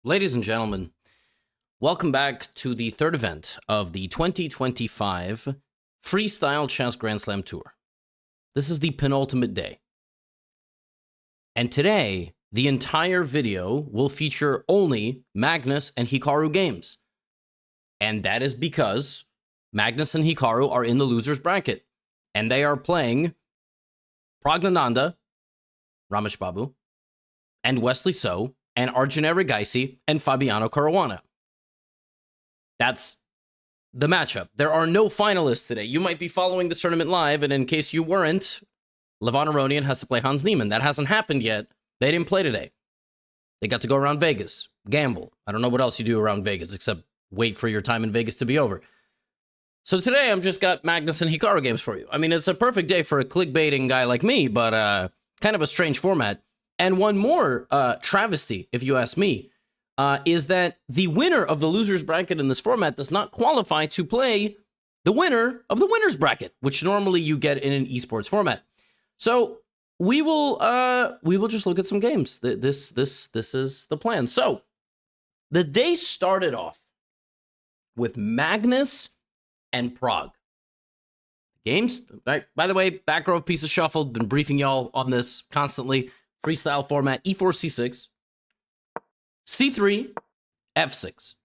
Ladies and gentlemen, welcome back to the third event of the 2025 Freestyle Chess Grand Slam Tour. This is the penultimate day. And today, the entire video will feature only Magnus and Hikaru games. And that is because Magnus and Hikaru are in the loser's bracket. And they are playing Praggnanandhaa, Ramesh Babu, and Wesley and Arjun Erigaisi, and Fabiano Caruana. That's the matchup. There are no finalists today. You might be following this tournament live, and in case you weren't, Levon Aronian has to play Hans Niemann. That hasn't happened yet. They didn't play today. They got to go around Vegas, gamble. I don't know what else you do around Vegas, except wait for your time in Vegas to be over. So today, I've just got Magnus and Hikaru games for you. I mean, it's a perfect day for a clickbaiting guy like me, but kind of a strange format. And one more travesty, if you ask me, is that the winner of the loser's bracket in this format does not qualify to play the winner of the winner's bracket, which normally you get in an esports format. So we will just look at some games. This is the plan. So the day started off with Magnus and Pragg. Games, by the way, back row piece of shuffled. Been briefing y'all on this constantly. Freestyle format, e4, c6, c3, f6.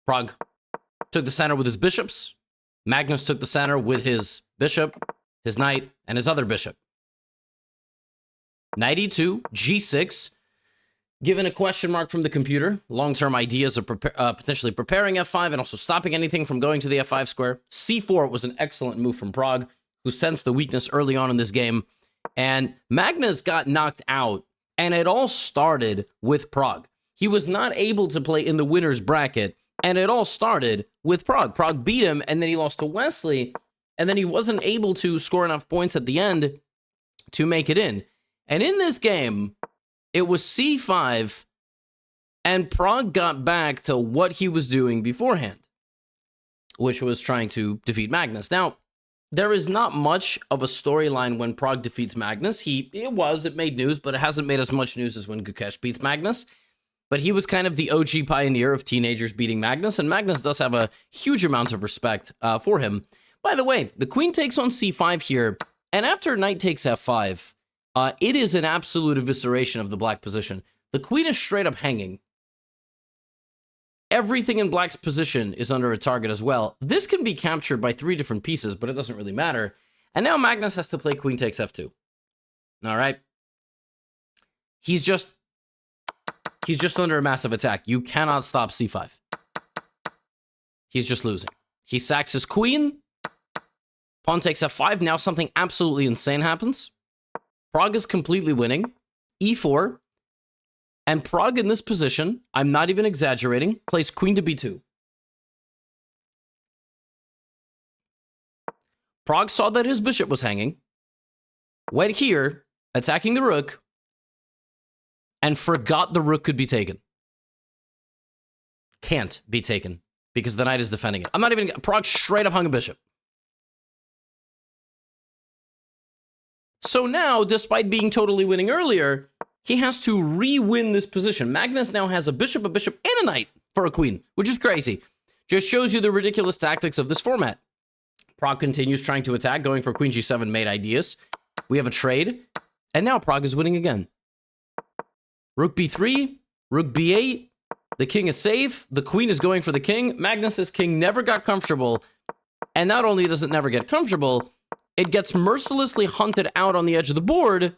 Pragg took the center with his bishops. Magnus took the center with his bishop, his knight, and his other bishop. Knight e2, g6. Given a question mark from the computer, long-term ideas of potentially preparing f5 and also stopping anything from going to the f5 square. c4 was an excellent move from Pragg, who sensed the weakness early on in this game. And Magnus got knocked out, and it all started with Pragg. He was not able to play in the winner's bracket, and it all started with Pragg. Pragg beat him, and then he lost to Wesley, and then he wasn't able to score enough points at the end to make it in. And in this game, it was c5, and Pragg got back to what he was doing beforehand, which was trying to defeat Magnus. Now, there is not much of a storyline when Pragg defeats Magnus. It made news, but it hasn't made as much news as when Gukesh beats Magnus. But he was kind of the OG pioneer of teenagers beating Magnus, and Magnus does have a huge amount of respect for him. By the way, the queen takes on c5 here, and after knight takes f5, it is an absolute evisceration of the black position. The queen is straight up hanging. Everything in black's position is under a target as well. This can be captured by 3 different pieces, but it doesn't really matter. And now Magnus has to play queen takes f2. All right. He's just under a massive attack. You cannot stop c5. He's just losing. He sacks his queen. Pawn takes f5. Now something absolutely insane happens. Pragg is completely winning. e4. And Pragg in this position, I'm not even exaggerating, plays queen to b2. Pragg saw that his bishop was hanging, went here, attacking the rook, and forgot the rook could be taken. Can't be taken, because the knight is defending it. Pragg straight up hung a bishop. So now, despite being totally winning earlier, he has to re-win this position. Magnus now has a bishop, and a knight for a queen, which is crazy. Just shows you the ridiculous tactics of this format. Pragg continues trying to attack, going for queen g7 mate ideas. We have a trade, and now Pragg is winning again. Rook b3, rook b8. The king is safe. The queen is going for the king. Magnus's king never got comfortable, and not only does it never get comfortable, it gets mercilessly hunted out on the edge of the board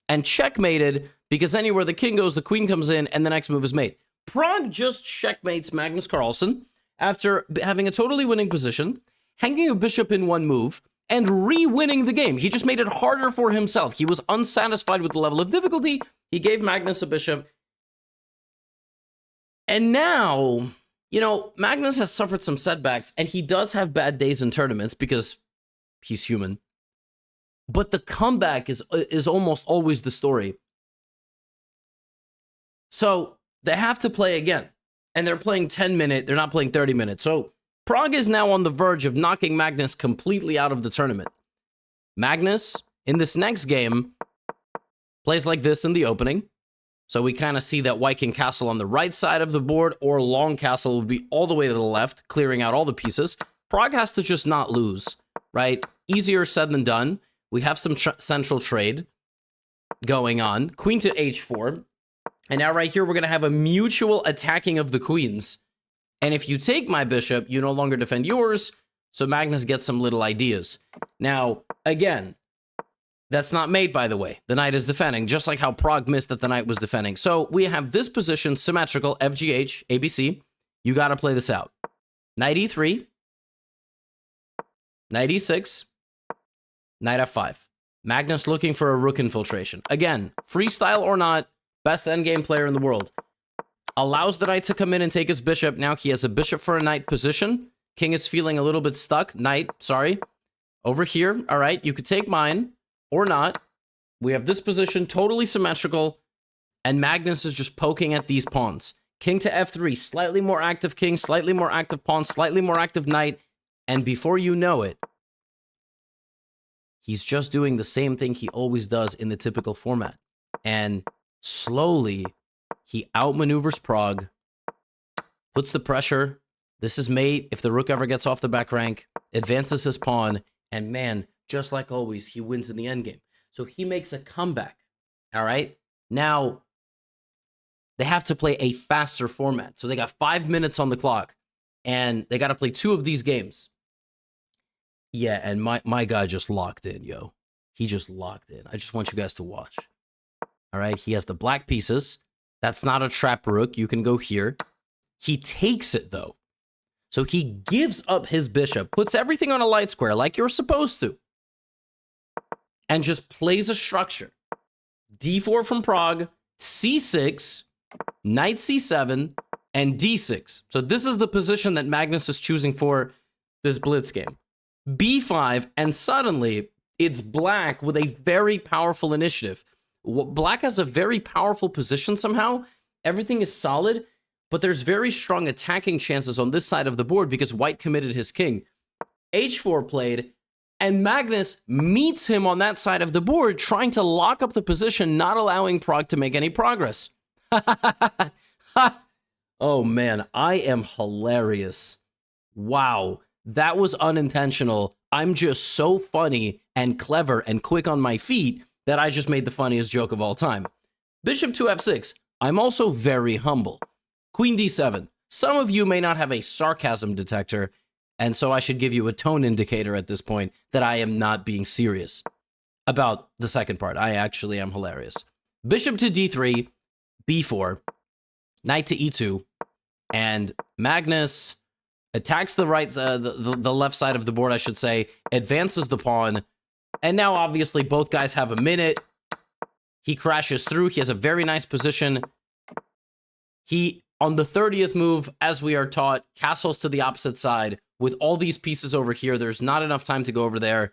and checkmated, because anywhere the king goes, the queen comes in, and the next move is made. Pragg just checkmates Magnus Carlsen after having a totally winning position, hanging a bishop in one move, and re-winning the game. He just made it harder for himself. He was unsatisfied with the level of difficulty. He gave Magnus a bishop. And now, Magnus has suffered some setbacks, and he does have bad days in tournaments because he's human. But the comeback is almost always the story. So they have to play again. And they're playing 10-minute. They're not playing 30 minutes. So Pragg is now on the verge of knocking Magnus completely out of the tournament. Magnus, in this next game, plays like this in the opening. So we kind of see that white can castle on the right side of the board, or long castle would be all the way to the left, clearing out all the pieces. Pragg has to just not lose, right? Easier said than done. We have some central trade going on. Queen to h4. And now right here, we're going to have a mutual attacking of the queens. And if you take my bishop, you no longer defend yours. So Magnus gets some little ideas. Now, again, that's not mate, by the way. The knight is defending, just like how Pragg missed that the knight was defending. So we have this position symmetrical, FGH, ABC. You got to play this out. Knight e3. Knight e6. Knight f5. Magnus looking for a rook infiltration. Again, freestyle or not, best endgame player in the world. Allows the knight to come in and take his bishop. Now he has a bishop for a knight position. King is feeling a little bit stuck. Knight, sorry. Over here, all right, you could take mine or not. We have this position totally symmetrical, and Magnus is just poking at these pawns. King to f3, slightly more active king, slightly more active pawn, slightly more active knight, and before you know it, he's just doing the same thing he always does in the typical format. And slowly, he outmaneuvers Pragg, puts the pressure. This is mate. If the rook ever gets off the back rank, advances his pawn, and man, just like always, he wins in the endgame. So he makes a comeback, all right? Now, they have to play a faster format. So they got 5 minutes on the clock, and they got to play 2 of these games. Yeah, and my guy just locked in, yo. He just locked in. I just want you guys to watch. All right, he has the black pieces. That's not a trap rook. You can go here. He takes it, though. So he gives up his bishop, puts everything on a light square like you're supposed to, and just plays a structure. d4 from Pragg, c6, knight c7, and d6. So this is the position that Magnus is choosing for this blitz game. b5, and suddenly it's black with a very powerful initiative. Black has a very powerful position somehow. Everything is solid, but there's very strong attacking chances on this side of the board because white committed his king. h4 played, and Magnus meets him on that side of the board, trying to lock up the position, not allowing Pragg to make any progress. Oh man, I am hilarious. Wow, that was unintentional. I'm just so funny and clever and quick on my feet that I just made the funniest joke of all time. Bishop to f6. I'm also very humble. Queen d7. Some of you may not have a sarcasm detector, and so I should give you a tone indicator at this point that I am not being serious about the second part. I actually am hilarious. Bishop to d3, b4, knight to e2, and Magnus attacks the right, the left side of the board, I should say, advances the pawn, and now obviously both guys have a minute. He crashes through. He has a very nice position. He, on the 30th move, as we are taught, castles to the opposite side. With all these pieces over here, there's not enough time to go over there.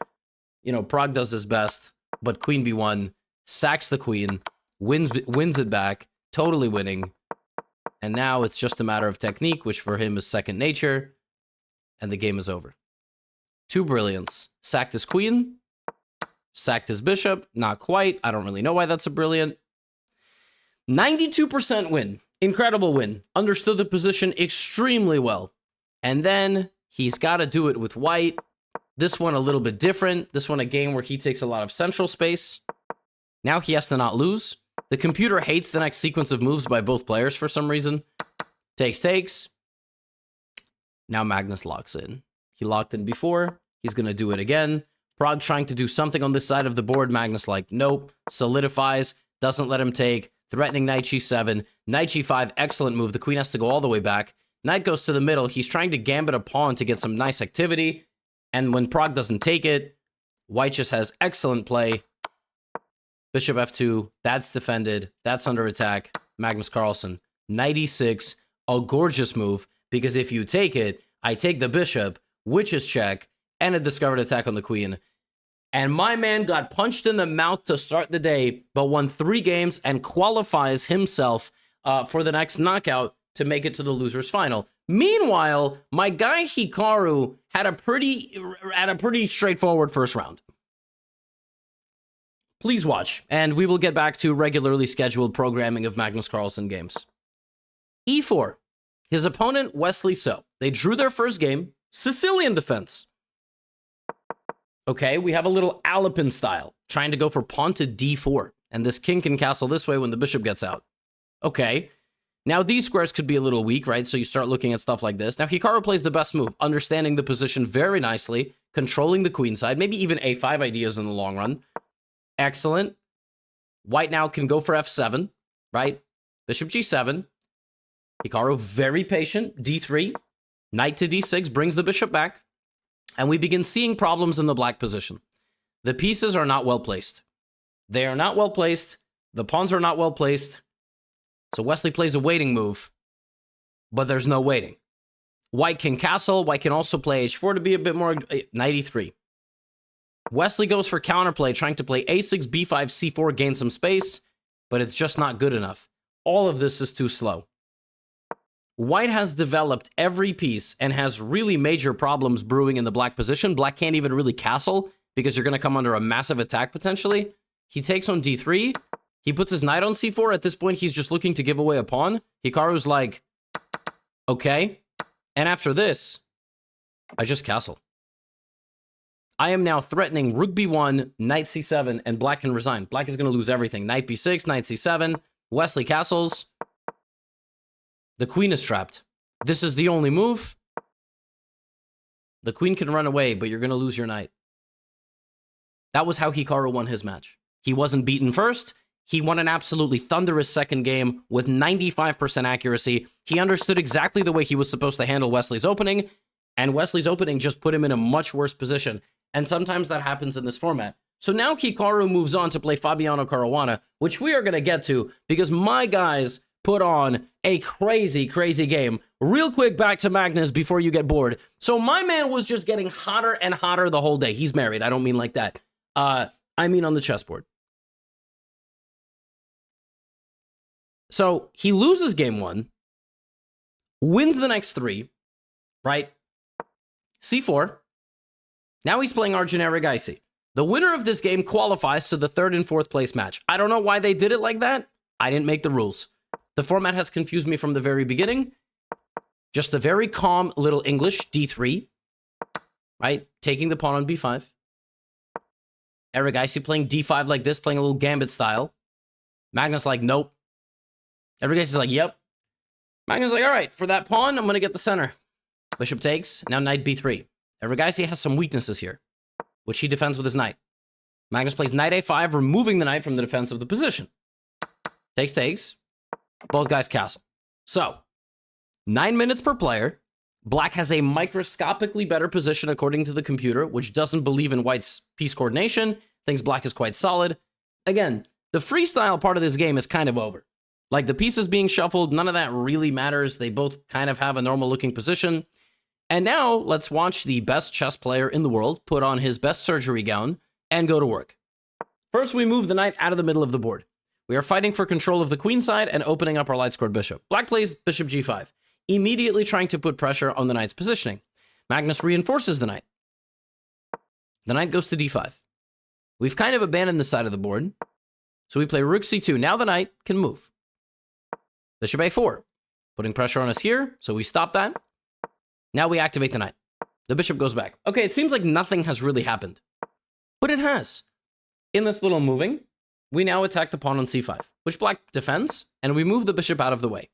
You know, Pragg does his best, but queen b1, sacks the queen, wins it back, totally winning. And now it's just a matter of technique, which for him is second nature, and the game is over. Two brilliants. Sacked his queen, sacked his bishop, not quite. I don't really know why that's a brilliant. 92% win. Incredible win. Understood the position extremely well. And then he's got to do it with white. This one a little bit different. This one a game where he takes a lot of central space. Now he has to not lose. The computer hates the next sequence of moves by both players for some reason. Takes. Now Magnus locks in. He locked in before. He's going to do it again. Pragg trying to do something on this side of the board. Magnus like, nope. Solidifies. Doesn't let him take. Threatening knight g7. Knight g5. Excellent move. The queen has to go all the way back. Knight goes to the middle. He's trying to gambit a pawn to get some nice activity. And when Pragg doesn't take it, white just has excellent play. Bishop f2. That's defended. That's under attack. Magnus Carlsen. Knight e6. A gorgeous move. Because if you take it, I take the bishop, which is check, and a discovered attack on the queen. And my man got punched in the mouth to start the day, but won 3 games and qualifies himself for the next knockout to make it to the loser's final. Meanwhile, my guy Hikaru had a pretty straightforward first round. Please watch, and we will get back to regularly scheduled programming of Magnus Carlsen games. E4. His opponent, Wesley So. They drew their first game, Sicilian defense. Okay, we have a little Alpin style, trying to go for pawn to d4, and this king can castle this way when the bishop gets out. Okay, now these squares could be a little weak, right? So you start looking at stuff like this. Now Hikaru plays the best move, understanding the position very nicely, controlling the queen side, maybe even a5 ideas in the long run. Excellent. White now can go for f7, right? Bishop g7. Hikaru very patient, d3. Knight to d6 brings the bishop back. And we begin seeing problems in the black position. The pieces are not well placed. They are not well placed. The pawns are not well placed. So Wesley plays a waiting move, but there's no waiting. White can castle. White can also play h4 to be a bit more. Knight e3. Wesley goes for counterplay, trying to play a6, b5, c4, gain some space, but it's just not good enough. All of this is too slow. White has developed every piece and has really major problems brewing in the black position. Black can't even really castle because you're going to come under a massive attack potentially. He takes on d3. He puts his knight on c4. At this point, he's just looking to give away a pawn. Hikaru's like, okay. And after this, I just castle. I am now threatening rook b1, knight c7, and black can resign. Black is going to lose everything. Knight b6, knight c7. Wesley castles. The queen is trapped. This is the only move. The queen can run away, but you're going to lose your knight. That was how Hikaru won his match. He wasn't beaten first. He won an absolutely thunderous second game with 95% accuracy. He understood exactly the way he was supposed to handle Wesley's opening, and Wesley's opening just put him in a much worse position. And sometimes that happens in this format. So now Hikaru moves on to play Fabiano Caruana, which we are going to get to because my guys put on a crazy, crazy game. Real quick, back to Magnus before you get bored. So my man was just getting hotter and hotter the whole day. He's married. I don't mean like that. I mean on the chessboard. So he loses game one, wins the next three, right? c4. Now he's playing Arjun Erigaisi. The winner of this game qualifies to the third and fourth place match. I don't know why they did it like that. I didn't make the rules. The format has confused me from the very beginning. Just a very calm little English, d3, right? Taking the pawn on b5. Erigaisi playing d5 like this, playing a little gambit style. Magnus like, nope. Erigaisi's like, yep. Magnus like, all right, for that pawn, I'm going to get the center. Bishop takes, now knight b3. Erigaisi has some weaknesses here, which he defends with his knight. Magnus plays knight a5, removing the knight from the defense of the position. Takes, takes. Both guys castle. So, 9 minutes per player. Black has a microscopically better position according to the computer, which doesn't believe in White's piece coordination, thinks Black is quite solid. Again, the freestyle part of this game is kind of over. Like, the pieces being shuffled, none of that really matters. They both kind of have a normal-looking position. And now, let's watch the best chess player in the world put on his best surgery gown and go to work. First, we move the knight out of the middle of the board. We are fighting for control of the queen side and opening up our light-scored bishop. Black plays bishop g5, immediately trying to put pressure on the knight's positioning. Magnus reinforces the knight. The knight goes to d5. We've kind of abandoned this side of the board, so we play rook c2. Now the knight can move. Bishop a4, putting pressure on us here, so we stop that. Now we activate the knight. The bishop goes back. Okay, it seems like nothing has really happened, but it has. In this little moving, we now attack the pawn on c5, which Black defends, and we move the bishop out of the way.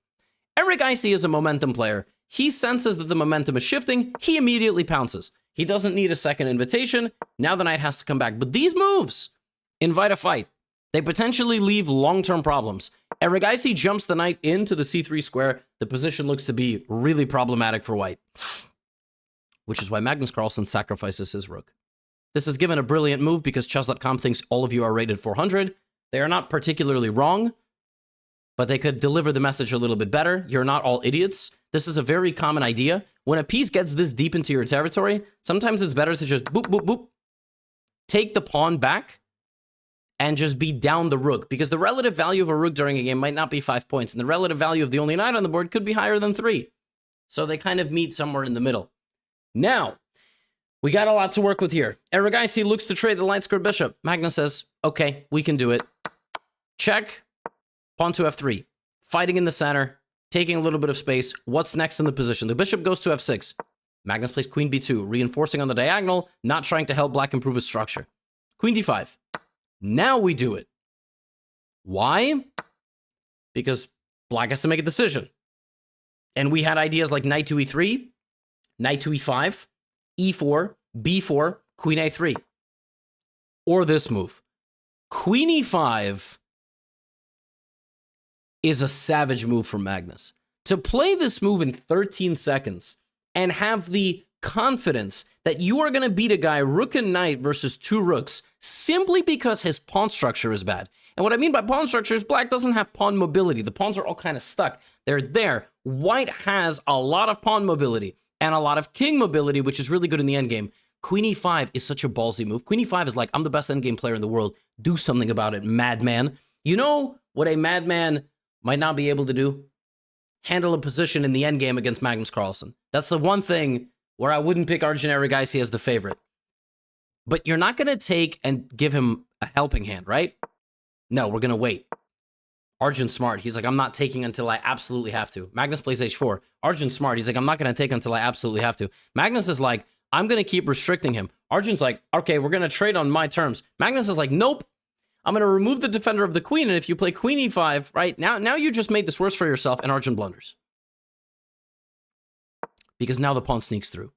Erigaisi is a momentum player. He senses that the momentum is shifting. He immediately pounces. He doesn't need a second invitation. Now the knight has to come back. But these moves invite a fight. They potentially leave long-term problems. Erigaisi jumps the knight into the c3 square. The position looks to be really problematic for White, which is why Magnus Carlsen sacrifices his rook. This is given a brilliant move because chess.com thinks all of you are rated 400. They are not particularly wrong, but they could deliver the message a little bit better. You're not all idiots. This is a very common idea. When a piece gets this deep into your territory, sometimes it's better to just boop, boop, boop, take the pawn back, and just be down the rook, because the relative value of a rook during a game might not be 5 points, and the relative value of the only knight on the board could be higher than 3. So they kind of meet somewhere in the middle. Now, We got a lot to work with here. Erigaisi looks to trade the light square bishop. Magnus says, okay, we can do it. Check. Pawn to f3. Fighting in the center. Taking a little bit of space. What's next in the position? The bishop goes to f6. Magnus plays queen b2, reinforcing on the diagonal, not trying to help black improve his structure. Queen d5. Now we do it. Why? Because black has to make a decision. And we had ideas like knight to e3, knight to e5, e4, b4, queen a3. Or this move. Queen e5 is a savage move from Magnus. To play this move in 13 seconds and have the confidence that you are going to beat a guy rook and knight versus two rooks simply because his pawn structure is bad. And what I mean by pawn structure is black doesn't have pawn mobility. The pawns are all kind of stuck. They're there. White has a lot of pawn mobility and a lot of king mobility, which is really good in the endgame. Queen e5 is such a ballsy move. Queen e5 is like, I'm the best endgame player in the world. Do something about it, madman. You know what a madman might not be able to do? Handle a position in the endgame against Magnus Carlsen. That's the one thing where I wouldn't pick Arjun Erigaisi as the favorite. But you're not going to take and give him a helping hand, right? No, we're going to wait. Arjun's smart. He's like, I'm not taking until I absolutely have to. Magnus plays h4. Arjun's smart. He's like, I'm not going to take until I absolutely have to. Magnus is like, I'm going to keep restricting him. Arjun's like, okay, we're going to trade on my terms. Magnus is like, nope. I'm going to remove the defender of the queen, and if you play queen e5, right, now you just made this worse for yourself, and Arjun blunders. Because now the pawn sneaks through.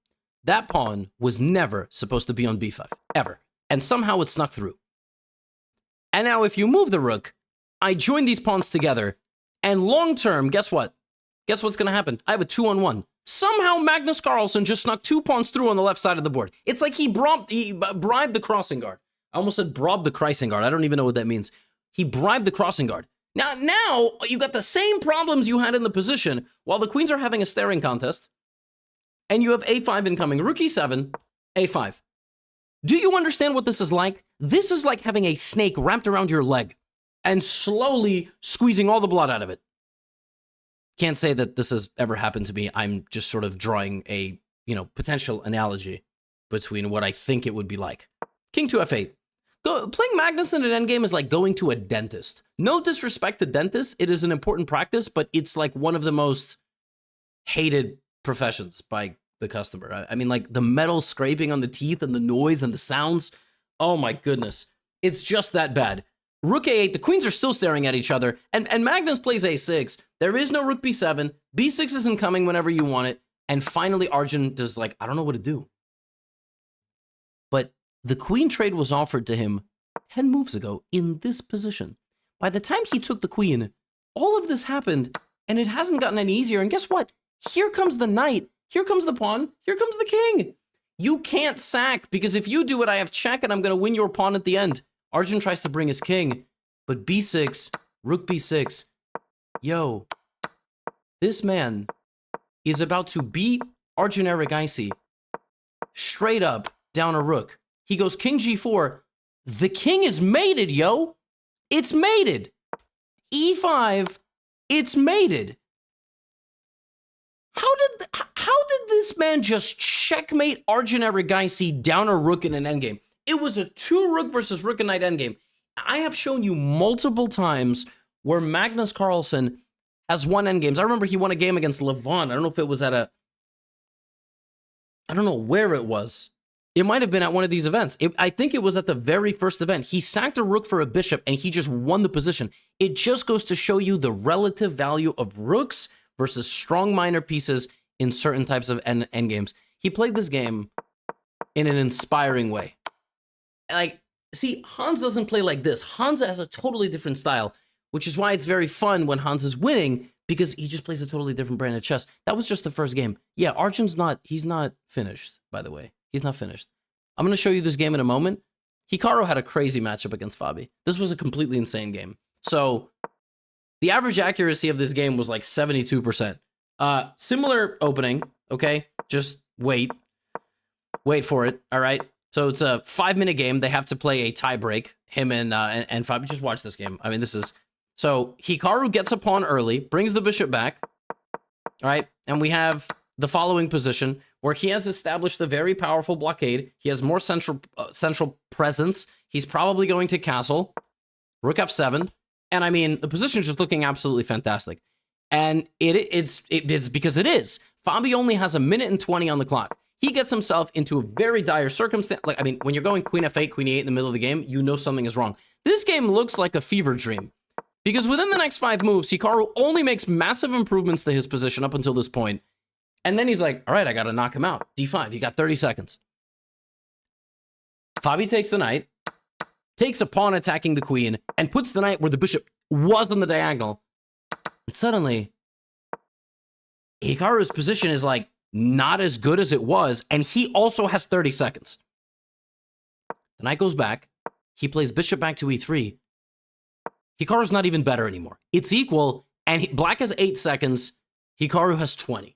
That pawn was never supposed to be on b5, ever. And somehow it snuck through. And now if you move the rook, I join these pawns together, and long term, guess what? Guess what's going to happen? I have a 2-on-1. Somehow Magnus Carlsen just snuck two pawns through on the left side of the board. It's like he bribed the crossing guard. I almost said bribed the crossing guard. I don't even know what that means. He bribed the crossing guard. Now you got the same problems you had in the position while the queens are having a staring contest. And you have a5 incoming. Rook e7, a5. Do you understand what this is like? This is like having a snake wrapped around your leg and slowly squeezing all the blood out of it. Can't say that this has ever happened to me. I'm just sort of drawing a, potential analogy between what I think it would be like. King to f8. Playing Magnus in an endgame is like going to a dentist. No disrespect to dentists. It is an important practice, but it's like one of the most hated professions by the customer. I mean, like the metal scraping on the teeth and the noise and the sounds. Oh my goodness. It's just that bad. Rook a8, the queens are still staring at each other, and Magnus plays a6. There is no rook b7. b6 isn't coming whenever you want it. And finally, Arjun does like, I don't know what to do. But the queen trade was offered to him 10 moves ago in this position. By the time he took the queen, all of this happened, and it hasn't gotten any easier. And guess what? Here comes the knight. Here comes the pawn. Here comes the king. You can't sack, because if you do it, I have check, and I'm going to win your pawn at the end. Arjun tries to bring his king, but b6, rook b6. Yo, this man is about to beat Arjun Erigaisi straight up down a rook. He goes king g4. The king is mated, yo. It's mated. e5, it's mated. How did this man just checkmate Arjun Erigaisi down a rook in an endgame? It was a 2-rook versus rook and knight endgame. I have shown you multiple times where Magnus Carlsen has won endgames. I remember he won a game against Levon. I don't know if it was I don't know where it was. It might have been at one of these events. I think it was at the very first event. He sacked a rook for a bishop, and he just won the position. It just goes to show you the relative value of rooks versus strong minor pieces in certain types of endgames. He played this game in an inspiring way. Like, see, Hans doesn't play like this. Hans has a totally different style, which is why it's very fun when Hans is winning, because he just plays a totally different brand of chess. That was just the first game. Yeah, Arjun's he's not finished, by the way. He's not finished. I'm going to show you this game in a moment. Hikaru had a crazy matchup against Fabi. This was a completely insane game. So the average accuracy of this game was like 72%. Similar opening, okay? Just wait. Wait for it, all right? So it's a 5-minute game. They have to play a tie break, him and Fabi. Just watch this game. I mean, this is... So Hikaru gets a pawn early, brings the bishop back, all right? And we have the following position. where he has established a very powerful blockade. He has more central presence. He's probably going to castle. Rook f7. And I mean, the position is just looking absolutely fantastic. And it's because it is. Fabi only has 1:20 on the clock. He gets himself into a very dire circumstance. Like, I mean, when you're going queen f8, queen e8 in the middle of the game, you know something is wrong. This game looks like a fever dream. Because within the next 5 moves, Hikaru only makes massive improvements to his position up until this point. And then he's like, all right, I got to knock him out. d5, you got 30 seconds. Fabi takes the knight, takes a pawn attacking the queen, and puts the knight where the bishop was on the diagonal. And suddenly, Hikaru's position is like not as good as it was, and he also has 30 seconds. The knight goes back. He plays bishop back to e3. Hikaru's not even better anymore. It's equal, and black has 8 seconds. Hikaru has 20.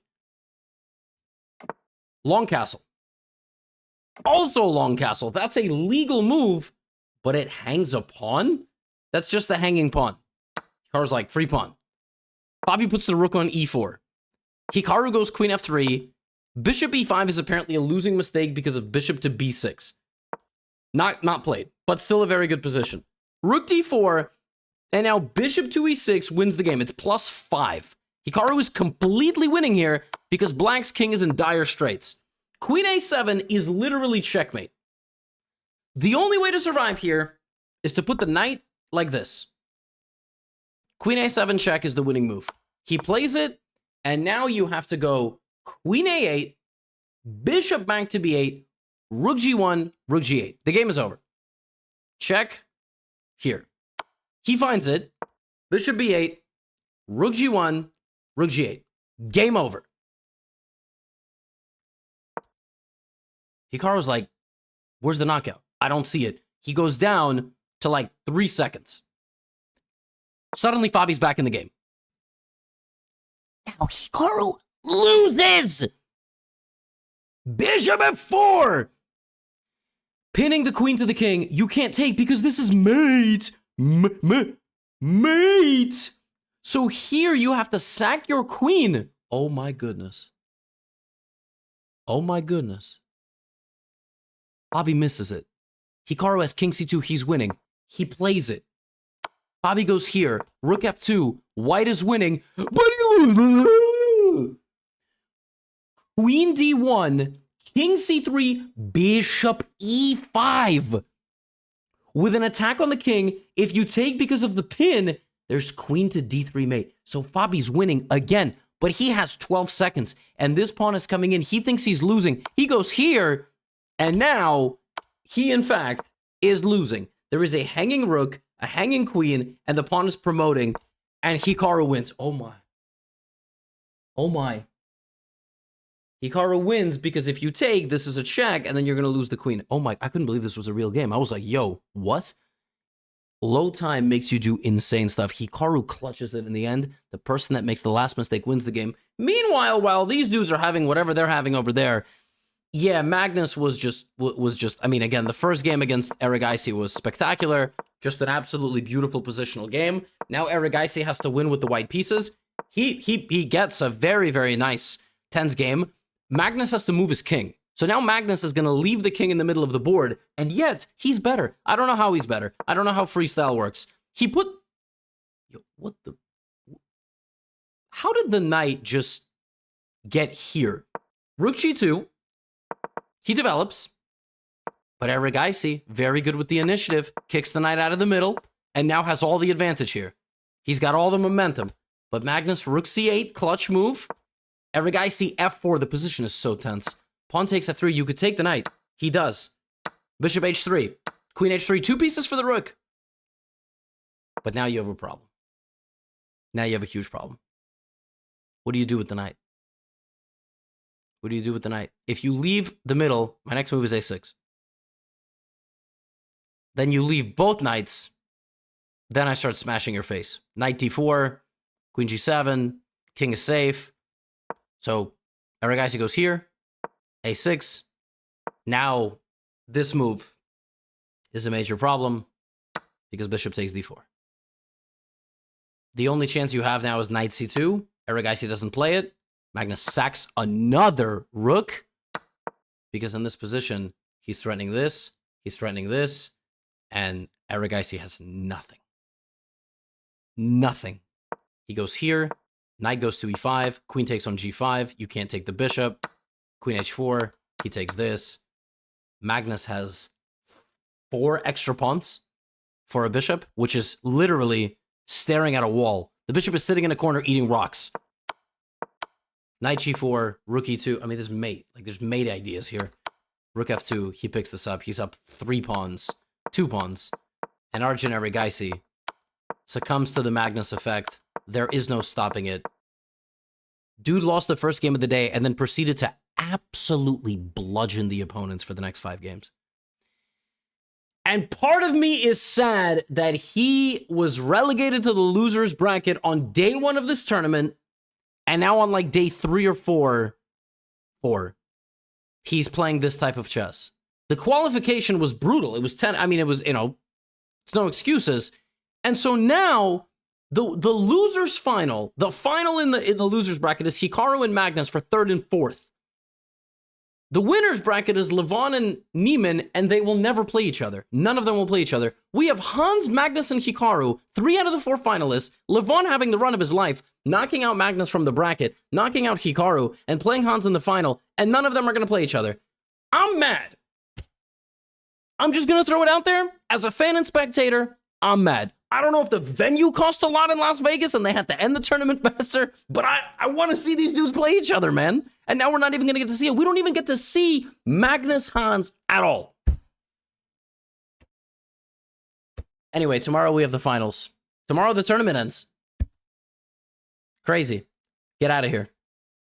Long castle. Also long castle. That's a legal move, but it hangs a pawn? That's just the hanging pawn. Hikaru's like, free pawn. Fabi puts the rook on e4. Hikaru goes queen f3. Bishop e5 is apparently a losing mistake because of bishop to b6. Not played, but still a very good position. Rook d4, and now bishop to e6 wins the game. It's +5. Hikaru is completely winning here because black's king is in dire straits. Queen a7 is literally checkmate. The only way to survive here is to put the knight like this. Queen a7 check is the winning move. He plays it, and now you have to go queen a8, bishop back to b8, rook g1, rook g8. The game is over. Check here. He finds it. Bishop b8, rook g1, rook g8. Game over. Hikaru's like, where's the knockout? I don't see it. He goes down to like 3 seconds. Suddenly, Fabi's back in the game. Now Hikaru loses. Bishop f4. Pinning the queen to the king. You can't take because this is mate. Mate. So here you have to sack your queen. Oh my goodness. Oh my goodness. Fabi misses it. Hikaru has king c2. He's winning. He plays it. Fabi goes here. Rook f2. White is winning. Queen d1. King c3. Bishop e5. With an attack on the king, if you take because of the pin, there's queen to d3 mate. So Fabi's winning again. But he has 12 seconds. And this pawn is coming in. He thinks he's losing. He goes here. And now, he in fact is losing. There is a hanging rook, a hanging queen, and the pawn is promoting, and Hikaru wins. Oh my. Oh my. Hikaru wins because if you take, this is a check, and then you're going to lose the queen. Oh my, I couldn't believe this was a real game. I was like, yo, what? Low time makes you do insane stuff. Hikaru clutches it in the end. The person that makes the last mistake wins the game. Meanwhile, while these dudes are having whatever they're having over there, yeah, Magnus was just, I mean, again, the first game against Erigaisi was spectacular. Just an absolutely beautiful positional game. Now Erigaisi has to win with the white pieces. He gets a very, very nice tense game. Magnus has to move his king. So now Magnus is going to leave the king in the middle of the board, and yet he's better. I don't know how he's better. I don't know how freestyle works. He put... Yo, what the... How did the knight just get here? Rook g2. He develops, but Erigaisi, very good with the initiative, kicks the knight out of the middle, and now has all the advantage here. He's got all the momentum. But Magnus, rook c8, clutch move. Erigaisi, f4, the position is so tense. Pawn takes f3, you could take the knight. He does. Bishop h3, queen h3, 2 pieces for the rook. But now you have a problem. Now you have a huge problem. What do you do with the knight? What do you do with the knight? If you leave the middle, my next move is a6. Then you leave both knights. Then I start smashing your face. Knight d4, queen g7, king is safe. So Erigaisi goes here, a6. Now this move is a major problem because bishop takes d4. The only chance you have now is knight c2. Erigaisi doesn't play it. Magnus sacks another rook. because in this position, he's threatening this, and Erigaisi has nothing. Nothing. He goes here, knight goes to e5, queen takes on g5, you can't take the bishop, queen h4, he takes this. Magnus has 4 extra pawns for a bishop, which is literally staring at a wall. The bishop is sitting in a corner eating rocks. Knight g4, rook e2. I mean, there's mate. Like, there's mate ideas here. Rook f2, he picks this up. He's up 2 pawns. And Arjun Erigaisi succumbs to the Magnus effect. There is no stopping it. Dude lost the first game of the day and then proceeded to absolutely bludgeon the opponents for the next 5 games. And part of me is sad that he was relegated to the loser's bracket on day 1 of this tournament, and now on like day 3 or 4, he's playing this type of chess. The qualification was brutal. It was 10. I mean, it was, it's no excuses. And so now the losers final, the final in the losers bracket is Hikaru and Magnus for 3rd and 4th. The winners bracket is Levon and Neiman, and they will never play each other. None of them will play each other. We have Hans, Magnus, and Hikaru, 3 out of the 4 finalists. Levon having the run of his life, knocking out Magnus from the bracket, knocking out Hikaru, and playing Hans in the final, and none of them are going to play each other. I'm mad. I'm just going to throw it out there. As a fan and spectator, I'm mad. I don't know if the venue cost a lot in Las Vegas and they had to end the tournament faster, but I want to see these dudes play each other, man. And now we're not even going to get to see it. We don't even get to see Magnus Hans at all. Anyway, tomorrow we have the finals. Tomorrow the tournament ends. Crazy. Get out of here.